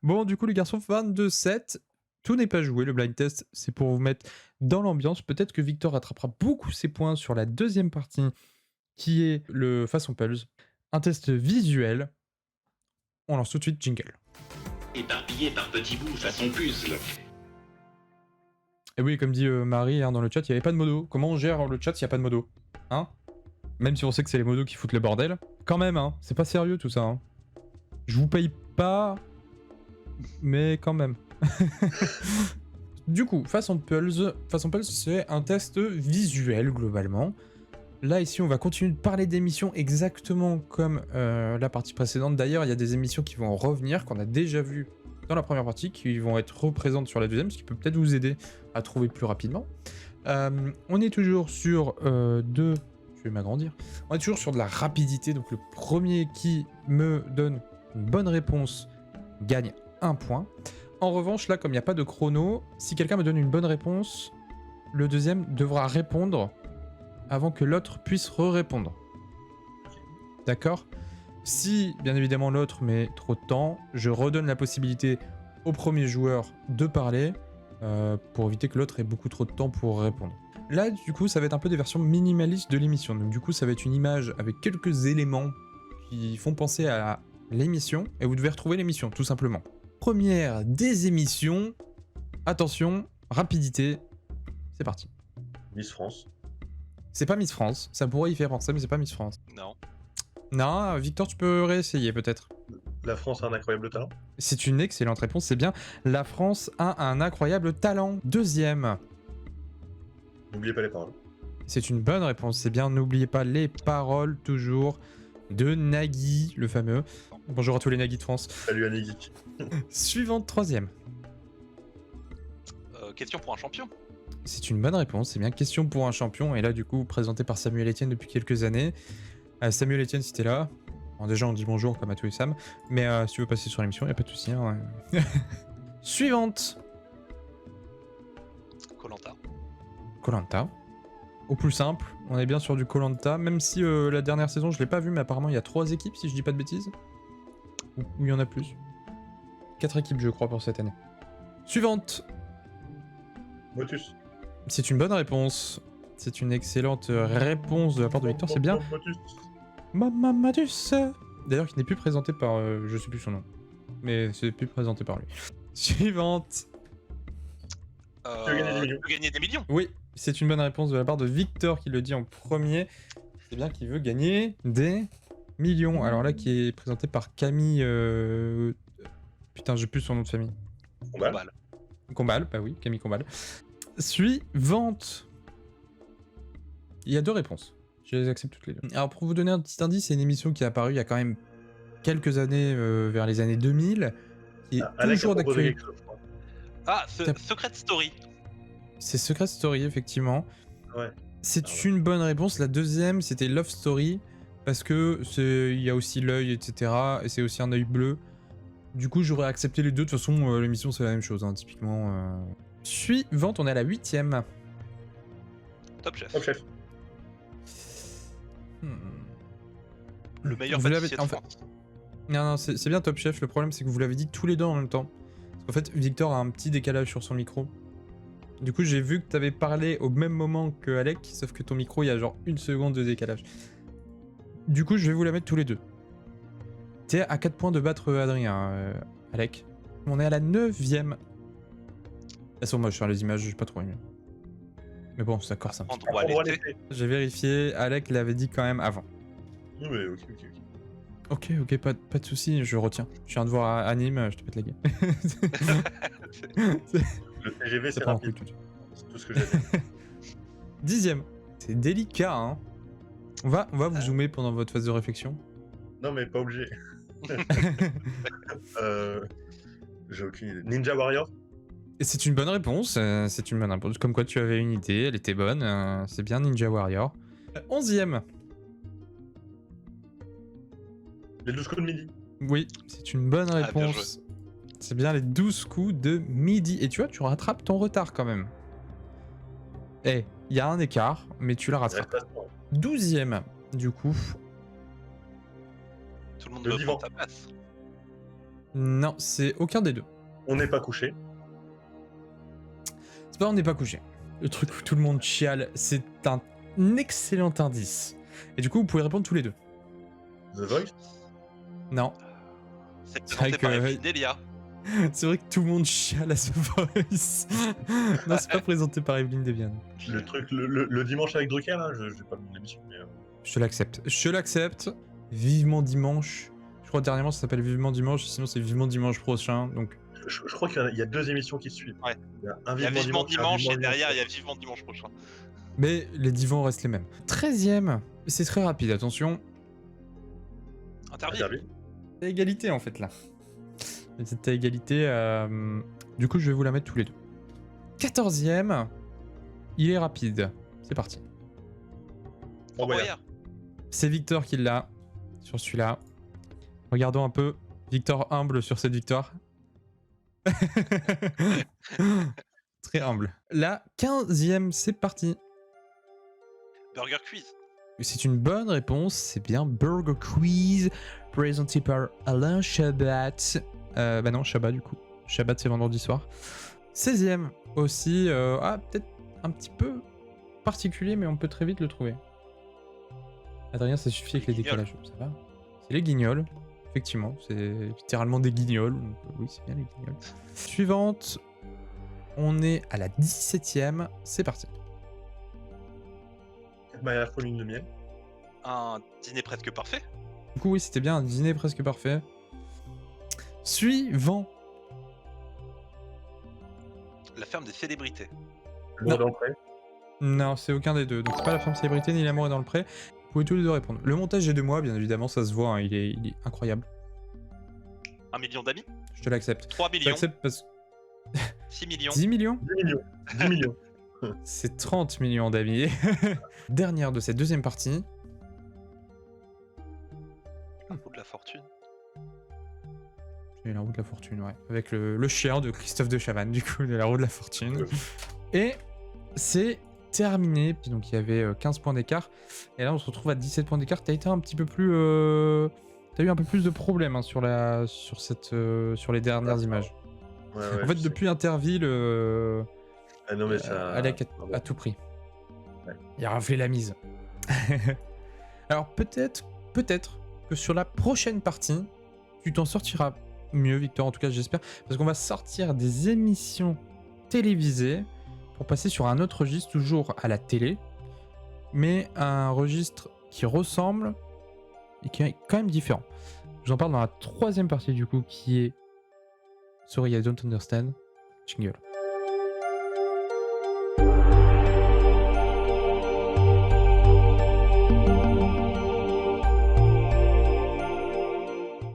Bon, du coup, les garçons, 22-7. Tout n'est pas joué, le blind test, c'est pour vous mettre dans l'ambiance. Peut-être que Victor rattrapera beaucoup ses points sur la deuxième partie, qui est le façon Pulse. Un test visuel. On lance tout de suite jingle. Éparpillé par petits bouts façon puzzle. Et oui, comme dit Marie dans le chat, il n'y avait pas de modo. Comment on gère le chat s'il n'y a pas de modo? Hein? Même si on sait que c'est les modos qui foutent le bordel. Quand même, hein, c'est pas sérieux tout ça. Hein. Je vous paye pas, mais quand même. Du coup, façon Pulse, c'est un test visuel globalement. Là, ici, on va continuer de parler d'émissions exactement comme la partie précédente. D'ailleurs, il y a des émissions qui vont revenir, qu'on a déjà vues dans la première partie, qui vont être représentes sur la deuxième, ce qui peut peut-être vous aider à trouver plus rapidement. On est toujours sur Je vais m'agrandir. On est toujours sur de la rapidité, donc le premier qui me donne une bonne réponse gagne un point. En revanche, là, comme il n'y a pas de chrono, si quelqu'un me donne une bonne réponse, le deuxième devra répondre avant que l'autre puisse re-répondre. D'accord? Si, bien évidemment, l'autre met trop de temps, je redonne la possibilité au premier joueur de parler pour éviter que l'autre ait beaucoup trop de temps pour répondre. Là, du coup, ça va être un peu des versions minimalistes de l'émission. Donc, du coup, ça va être une image avec quelques éléments qui font penser à l'émission, et vous devez retrouver l'émission, tout simplement. Première des émissions. Attention, rapidité, c'est parti. Miss France. C'est pas Miss France, ça pourrait y faire penser, mais c'est pas Miss France. Non. Non, Victor, tu peux réessayer peut-être. La France a un incroyable talent. C'est une excellente réponse, c'est bien. La France a un incroyable talent. Deuxième. N'oubliez pas les paroles. C'est une bonne réponse, c'est bien. N'oubliez pas les paroles, toujours, de Nagui, le fameux. Bonjour à tous les Nagui de France. Salut Annie Geek. Suivante, troisième. Question pour un champion. C'est une bonne réponse, c'est bien. Question pour un champion. Et là, du coup, présenté par Samuel Etienne depuis quelques années. Samuel Etienne, si t'es là. Bon, déjà, on dit bonjour comme à tous les Sam. Mais si tu veux passer sur l'émission, il n'y a pas de souci. Hein. Suivante. Koh-Lanta. Koh-Lanta. Au plus simple, on est bien sur du Koh-Lanta. Même si la dernière saison, je l'ai pas vu, mais apparemment, il y a 3 équipes, si je dis pas de bêtises. Ou il y en a plus. 4 équipes, je crois, pour cette année. Suivante. Motus. C'est une bonne réponse. C'est une excellente réponse de la part de Victor, c'est bien. Motus. Mamamadus. D'ailleurs, qui n'est plus présenté par... je sais plus son nom. Mais c'est plus présenté par lui. Suivante. Tu veux gagner des millions. Tu veux gagner des millions. Oui, c'est une bonne réponse de la part de Victor qui le dit en premier. C'est bien qu'il veut gagner des millions. Alors là, qui est présenté par Camille... Putain, j'ai plus son nom de famille. Combal. Combal, bah oui, Camille Combal. Suivante. Il y a 2 réponses. Je les accepte toutes les 2. Alors pour vous donner un petit indice, c'est une émission qui est apparue il y a quand même quelques années, vers les années 2000, qui est toujours d'actualité. Ah, Secret Story. C'est Secret Story, effectivement. Ouais. C'est une bonne réponse. La deuxième, c'était Love Story, parce que il y a aussi l'œil, etc. Et c'est aussi un œil bleu. Du coup, j'aurais accepté les deux. De toute façon, l'émission, c'est la même chose, hein, typiquement. Suivante, on est à la 8ème. Top Chef. Top Chef. Le meilleur Vous pâtissier l'avez- de en France. Non, c'est bien Top Chef. Le problème, c'est que vous l'avez dit tous les deux en même temps. Parce qu'en fait, Victor a un petit décalage sur son micro. Du coup, j'ai vu que t'avais parlé au même moment que Alec, sauf que ton micro, il y a genre 1 seconde de décalage. Du coup, je vais vous la mettre tous les deux. T'es à 4 points de battre Adrien, Alec. On est à la 9ème. Elles sont moches, hein, les images, j'ai pas trop aimé. Mais bon, ça corse un petit peu. Endroit Endroit l'été. l'été. J'ai vérifié, Alec l'avait dit quand même avant. Oui, mais ok. Ok, pas de soucis, je retiens. Je viens de voir à Nîmes, je te pète la gueule. Le TGV, Ça c'est prend un rapide. coup, tout. C'est tout ce que j'avais. 10ème. C'est délicat, hein. On va vous zoomer pendant votre phase de réflexion. Non, mais pas obligé. J'ai aucune idée. Ninja Warrior. Et c'est une bonne réponse, Comme quoi tu avais une idée, elle était bonne. C'est bien Ninja Warrior. 11ème. Les 12 coups de midi. Oui, c'est une bonne bien réponse. C'est bien les 12 coups de midi. Et tu vois, tu rattrapes ton retard quand même. Eh, il y a un écart, mais tu la rattrapes. 12ème, du coup. Tout le monde Le veut divan. prendre ta place. Non, c'est aucun des deux. On n'est pas couché. C'est pas on n'est pas couché. Le truc où tout le monde chiale, c'est un excellent indice. Et du coup, vous pouvez répondre tous les deux. The Voice. Non. C'est C'est vrai présenté par que- Evelyne Delia. C'est vrai que tout le monde chiale à The Voice. Non, c'est pas présenté par Evelyne Devian. Le truc, le dimanche avec Drucker, là, je j'ai pas le nom de l'émission, mais. Je te l'accepte. Je l'accepte. Vivement dimanche. Je crois que dernièrement ça s'appelle Vivement dimanche, sinon c'est Vivement dimanche prochain. Donc Je crois qu'il y a 2 émissions qui suivent. Ouais. Il y a un Il y a Vivement Dimanche et derrière il y a... a Vivement Dimanche prochain. mais les divans restent les mêmes. 13e, c'est très rapide, attention. Interville. C'est égalité en fait là. C'est à égalité. Du coup, je vais vous la mettre tous les deux. 14e, il est rapide. C'est parti. Oh, ouais. Boyard. C'est Victor qui l'a sur celui-là. Regardons un peu Victor humble sur cette victoire. Très humble. La 15e, c'est parti. Burger Quiz. C'est une bonne réponse, c'est bien Burger Quiz, présenté par Alain Chabat. Bah non, Chabat du coup. Chabat c'est vendredi soir. 16e aussi, peut-être un petit peu particulier, mais on peut très vite le trouver. Adrien, ça suffit avec les Les guignols. décalages, ça va. C'est les guignols, effectivement, c'est littéralement des guignols. Donc, oui, c'est bien les guignols. Suivante, on est à la 17e, c'est parti. Ma meilleure colline de miel. Un dîner presque parfait. Du coup, oui, c'était bien un dîner presque parfait. Suivant. La ferme des célébrités. Le mot dans le pré. Non, c'est aucun des deux. Donc, c'est pas la femme célébrité ni l'amour est dans le pré. Vous pouvez tous les deux répondre. Le montage est de moi, bien évidemment, ça se voit, hein, il est incroyable. 1 million d'amis. Je te l'accepte. 3 Je millions. l'accepte parce que 6 millions. 10 millions 10 millions. 10 millions. C'est 30 millions d'amis. Dernière de cette deuxième partie. La roue de la fortune. C'est la roue de la fortune, ouais. Avec le chien de Christophe de Chavannes, du coup, de la roue de la fortune. Et c'est terminé. Puis donc, il y avait 15 points d'écart. Et là, on se retrouve à 17 points d'écart. T'as été un petit peu plus... T'as eu un peu plus de problèmes hein, sur les dernières images. Ouais, En fait, depuis Interville, Ah non, mais ça. Alec à tout prix. Ouais. Il a raflé la mise. Alors peut-être que sur la prochaine partie, tu t'en sortiras mieux, Victor, en tout cas j'espère, parce qu'on va sortir des émissions télévisées pour passer sur un autre registre, toujours à la télé, mais un registre qui ressemble et qui est quand même différent. Je vous en parle dans la troisième partie du coup, qui est Sorry, I don't understand. Jingle.